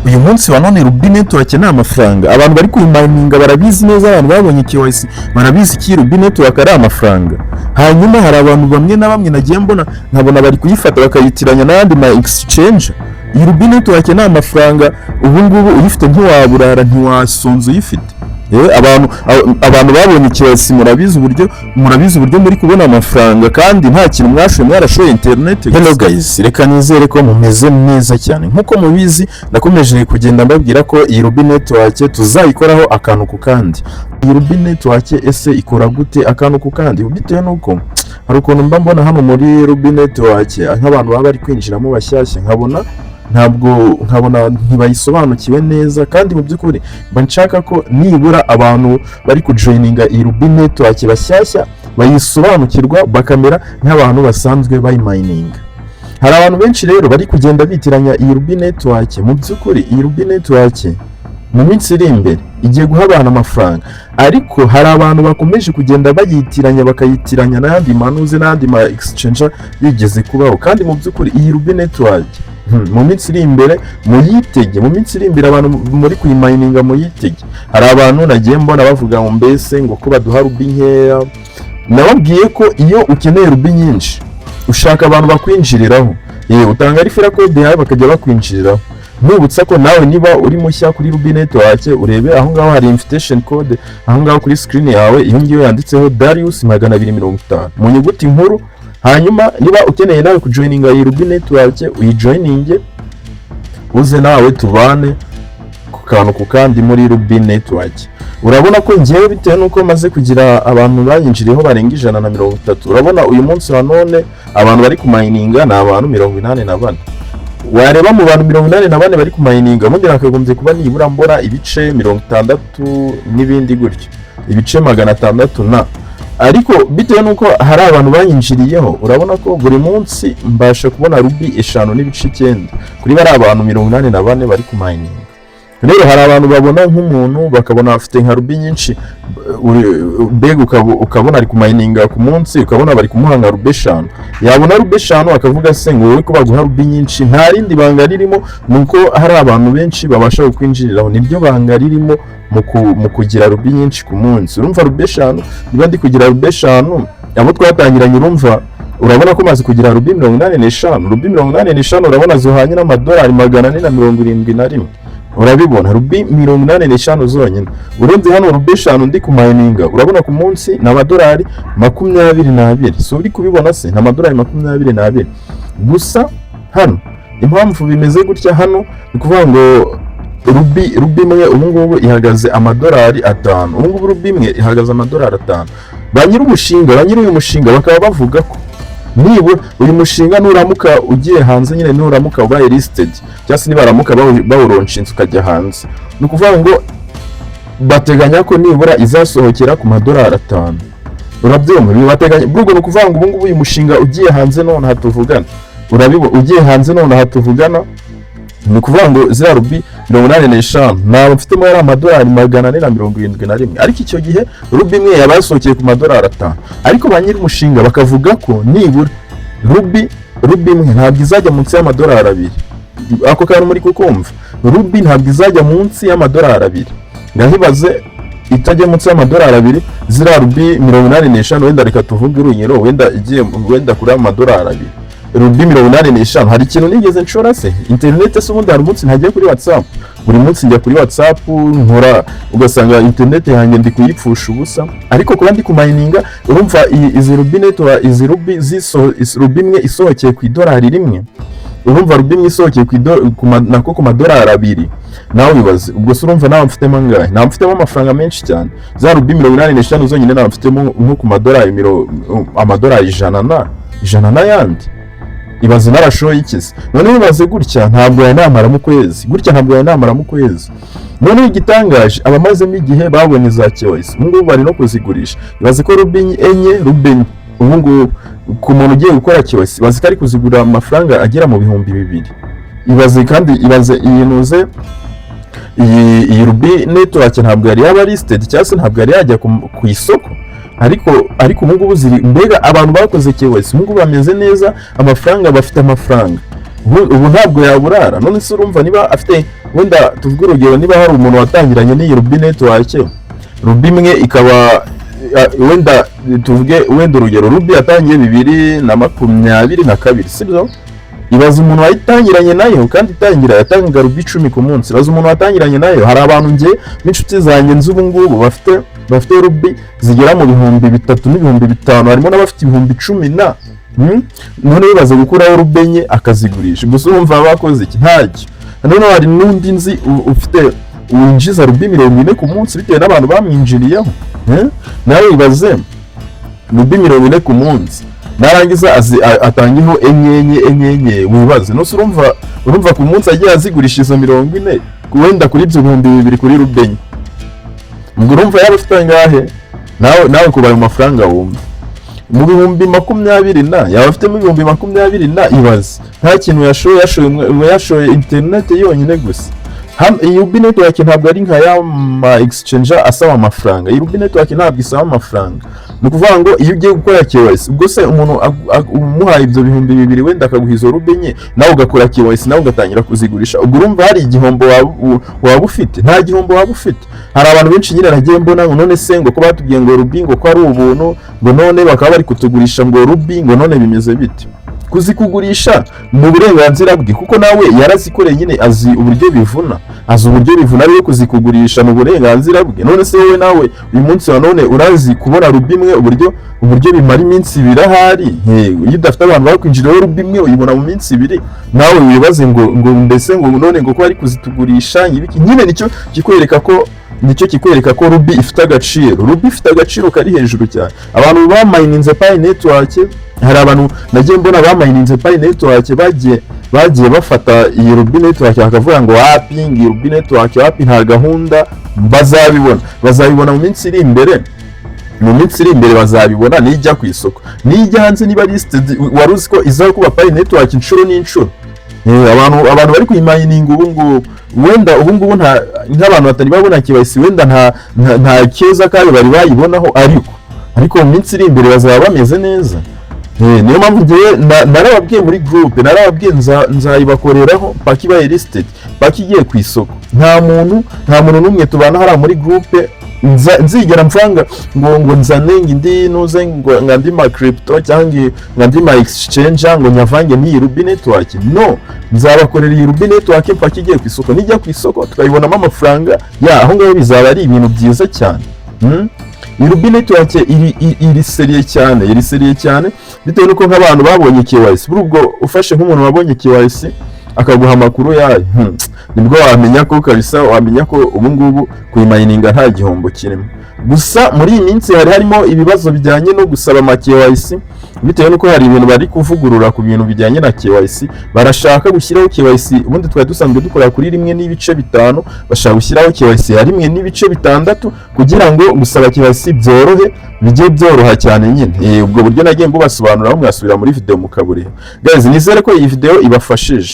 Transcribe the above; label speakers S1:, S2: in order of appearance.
S1: uyu munsi wa none Rubi Network ni amafaranga. Abantu bari kuyimaninga barabizi neza, abantu babonye KYC barabizi ki Rubi Network ari amafaranga. Hanyuma hari abantu bamwe na bamwe nagiye mbona nkabona bari kuyifata bakayitiranya n'andi ma exchange. Iyi Rubi Network ni amafaranga, ubu ngubu uyifite ntiwaburara ntiwasonza uyifite. Abantu babonye KYC murabizi uburyo muri kubona amafaranga kandi nta kintu mwarashoye internet. Hello guys, reka nizere ko mumeze neza cyane. Nkuko mubizi nakomeje kugenda mbabwira ko iyi Rubi Network tuzayikoraho akantu ku kandi. Iyi Rubi Network ese ikora gute akantu ku kandi? Bitewe nuko hari ukuntu mba mbona hano muri Rubi Network nk'abantu baba bari kwinjiramo bashyashya nkabona ntibayisobanukiwe neza, kandi mu by'ukuri banshaka ko nibura abantu bari kujoininga iyi Rubi Network bashyashya bayisobanukirwa bakamera nk'abantu basanzwe bayimayininga. Hari abantu benshi rero bari kugenda bitiranya iyi Rubi Network. Mu by'ukuri iyi Rubi Network mu minsi iri imbere igiye guha abantu amafaranga, ariko hari abantu bakomeje kugenda bayitiranya bakayitiranya n'ayandi manuze n'andi ma exchange yigeze kubaho. Kandi mu by'ukuri iyi Rubi Network mu minsi iri imbere muyitege, mu minsi iri imbere abantu muri kuyimayininga muyitege. Hari abantu nagiye mbona bavuga ngo mbese ngo ko baduha Rubi nkeya. Nababwiye ko iyo ukeneye Rubi nyinshi ushaka abantu bakwinjiriraho, utanga referral code yawe bakajya bakwinjiriraho. Nubutsa ko nawe niba uri mushya kuri Rubi Network urebe aho ngaho hari invitation code, aho ngaho kuri screen yawe iyo ngiyo yanditseho Darius 250 mu nyuguti nkuru. Hanyuma niba ukeneye nawe kujoininga iyi Rubi Network uyijoininge uze nawe tubane ku kantu ku kandi muri Rubi Network. Urabona ko ngiye bitewe nuko maze kugira abantu bayinjiriyeho barenga 130. Urabona uyu munsi wa none abantu bari kumayininga ni abantu 84. Wareba mu bantu 84 bari kumayininga mundi nakagombye kuba nibura mbora ibice 60 n'ibindi gutyo, ibice 600 na. Ariko bitewe nuko hari abantu bayinjiriyeho urabona ko buri munsi mbasha kubona Rubi 5 n'ibice 9 kuri bari abantu 84 bari kumayininga. Rero hari abantu babona nk'umuntu bakabona afite nka Rubi nyinshi, mbega ukabona ari kumayininga ku munsi ukabona bari kumuha nka Rubi 5. Yabona Rubi 5 akavuga se ngo wowe ko baguha Rubi nyinshi nta rindi banga ririmo, nuko hari abantu benshi babasha kwinjiriraho. Nibyo banga ririmo mu kugira Rubi nyinshi ku munsi. Urumva Rubi 5 niba ndi kugira Rubi 5 abo twatangiranye, urabona ko maze kugira Rubi 85. Rubi 85 urabona zohanye n'amadolari 471. Urabibona Rubi 85 zonyine. Urenze hano Rubi 5 ndi kumayininga urabona ku munsi na amadolari 22. So uri kubibona se na amadolari 22 gusa. Hano impamvu bimeze gutya hano ni kuvuga ngo Rubi imwe ubu ngubu ihagaze amadolari 5. Ubu ngubu Rubi imwe ihagaze amadolari 5. Ba nyiri uyu mushinga bakaba bavuga ko nibura uyu mushinga nuramuka ugiye hanze, nyine nuramuka ubaye listed cyangwa se nibaramuka bawuronshinze ukajya hanze, ni ukuvuga ngo bateganya ko nibura izasohokera ku madolari 5. Urabyumva bibateganya bwo ni ukuvuga ngo ubu ngubu uyu mushinga ugiye hanze none hatuvugana, urabibona ugiye hanze none hatuvugana, ni ukuvuga ngo zira Rubi 85 nabo mfitemo yari amadolari 471. Ariko icyo gihe Rubi imwe yabasohokeye ku madolari 5. Ariko ba nyiri umushinga bakavuga ko nibura Rubi imwe ntabwo izajya munsi y'amadolari 2. Ako kantu muri kukumva, Rubi ntabwo izajya munsi y'amadolari 2. Ngahibaze itajya munsi y'amadolari 2 zira Rubi 85 wenda reka tuvuge urugero wenda igiye kuri amadolari 2. Rubi 85 hari ikintu nigeze nshora se internet se ubundi hari umunsi ntagiye kuri WhatsApp, buri munsi njya kuri WhatsApp nkora ugasanga internet yanjye ndi kuyipfusha ubusa. Ariko kuba ndi kumayininga urumva izi Rubi Network izi Rubi Rubi imwe isohokeye ku idolari 1. Urumva Rubi imwe isohokeye ku madolari 2. Nawe bibaze ubwo se urumva nawe mfitemo angahe? Nawe mfitemo amafaranga menshi cyane. Za Rubi 85 zonyine nawe mfitemo nko ku madolari amadolari 100 na yandi. Ibaze narashoye ikize. None bibaze gutya ntabwo yanamara mu kwezi. None igitangaje abamazemo igihe babonye za KYC ubu ngubu bari no kuzigurisha. Ibaze ko Rubi enye ubu ngubu ku muntu ugiye gukora KYC ibaze ko ari kuzigura amafaranga agera mu bihumbi 2. Ibaze iyinuze iyi Rubi Network ntabwo yari yaba listed cyangwa se ntabwo yari yajya ku isoko. Ariko ubu ngubu ziri mbega abantu bakoze KYC ubu ngubu bameze neza, amafaranga bafite amafaranga ubu ntabwo yaburara. None se urumva niba afite wenda tuvuge urugero niba hari umuntu watangiranye n'iyi Rubi Network, Rubi imwe ikaba wenda tuvuge wenda urugero Rubi yatangiye 2022, sibyo? Ibaza umuntu wayitangiranye nayo kandi itangira yatanga Rubi 10 ku munsi. Ibaza umuntu watangiranye nayo, hari abantu nge n'inshuti zanjye nzi ubu ngubu bafite Rubi zigera mu 3,000 n'ibihumbi 5, harimo n'abafite 10,000 na none bibaza gukuraho Rubi enye akazigurisha. Gusa urumva bakoze iki? Ntacyo. None hari n'undi nzi ufite winjiza Rubi 40 ku munsi bitewe n'abantu bamwinjiriyeho. Nawe ibaze Rubi 40 ku munsi, narangiza atangiho enyenye wibaze. Nose urumva ku munsi agiye azigurisha izo 40 wenda kuri ibyo 2,000 kuri Rubi enye. Ubwo urumva yaba afite ngahe? Nawe kubaye amafaranga wumva mu 20,20 na yaba afite mu 20,20 ibaze. Nta kintu yashoye internet yonyine gusa. Iyi Rubi Network ntabwo ari nka ya ma exchange asaba amafaranga. Iyi Rubi Network ntabwo isaba amafaranga. Ni ukuvuga ngo iyo ugiye gukora KYC, ubwo se umuntu umuhaye ibyo 2,000 wenda akaguha izo Rubi enye, nawe ugakora KYC nawe ugatangira kuzigurisha, ubwo urumva hari igihombo waba ufite? Nta gihombo waba ufite. Hari abantu benshi nyine nagiye mbona ngo none se ngo ko batubwiye ngo Rubi ngo ko ari ubuntu, ngo none bakaba bari kutugurisha ngo Rubi, ngo none bimeze bite? Kuzikugurisha mu burenganzira bwe, kuko nawe yarazikoreye nyine, azi uburyo bivuna, ariyo kuzikugurisha mu burenganzira bwe. None se wowe nawe uyu munsi wa none urazi kubona Rubi imwe uburyo bimara iminsi 2 ahari? Iyo udafite abantu bakwinjiraho Rubi imwe uyibona mu minsi 2, nawe wibaze ngo mbese ngo none ngo ko ari kuzitugurisha ibiki. Nyine nicyo kikwereka ko Rubi ifite agaciro. Rubi ifite agaciro kari hejuru cyane. Abantu bamayininze Pi Network, hari abantu nagiye mbona bamayininze Pi Network bagiye bafata iyi Rubi Network bakavuga ngo wapi iyi Rubi Network wapi, nta gahunda, bazabibona mu minsi iri imbere bazabibona nijya ku isoko, nijya hanze niba listed. Waruzi ko izakuba Pi Network inshuro n'inshuro. Abantu bari kuyimayininga ubu ngubu, wenda ubu ngubu nk'abantu batari babona KYC, wenda nta keza kayo bari bayibonaho, ariko mu minsi iri imbere bazaba bameze neza. Niyo mpamvu ngewe narababwiye muri group, narababwiye nzayibakoreraho paka ibaye listed, paka igiye ku isoko. Nta muntu n'umwe tubana hariya muri group nzigera mfanga ngo nzane indi nuze ngo ngandi ma crypto cyangwa ngandi ma exchange ngo nyavange ni Rubi Network. No, nzabakorera iyi Rubi Network paka igiye ku isoko, nijya ku isoko tukayibonamo amafaranga aho ngaho, bizaba ari ibintu byiza cyane. Iyi Rubi Network iri seriye cyane bitewe nuko nk'abantu babonye KYC. Ubwo ufashe nk'umuntu wabonye KYC akaguha amakuru yayo, nibwo wamenya ko kabisa, wamenya ko ubu ngubu kuyimayininga nta gihombo kirimo. Gusa muri iyi minsi harimo ibibazo bijyanye no gusaba ama KYC, bitewe nuko hari ibintu bari kuvugurura ku bintu bijyanye na KYC. Barashaka gushyiraho KYC, ubundi twari dusanzwe dukora kuri 1.5, bashaka gushyiraho KYC ya 1.6 kugira ngo gusaba KYC bijye byoroha cyane nyine. Ubwo buryo nagiye mbubasobanuraho, mwasubira muri video mukabureba. Guys, nizere ko iyi video ibafashije.